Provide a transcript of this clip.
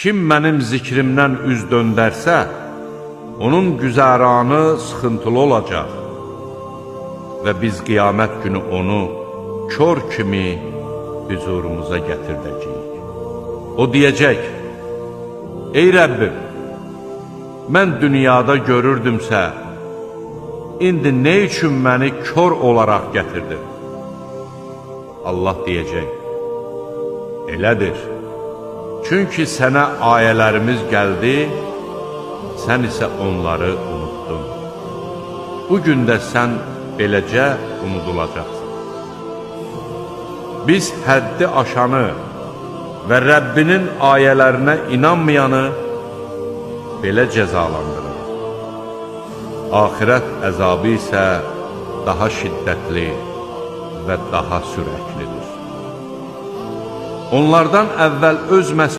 Kim mənim zikrimdən üz döndərsə, onun güzəranı sıxıntılı olacaq və biz qiyamət günü onu kör kimi hüzurumuza gətirdəcəyik. O deyəcək: ey Rəbbim, mən dünyada görürdümsə, indi nə üçün məni kör olaraq gətirdin? Allah deyəcək: elədir, çünki sənə ayələrimiz gəldi, sən isə onları unuttun. Bugün də sən beləcə unudulacaqsın. Biz həddi aşanı və Rəbbinin ayələrinə inanmayanı belə cəzalandırır. Axirət əzabı isə daha şiddətli və daha sürəklidir. Onlardan əvvəl öz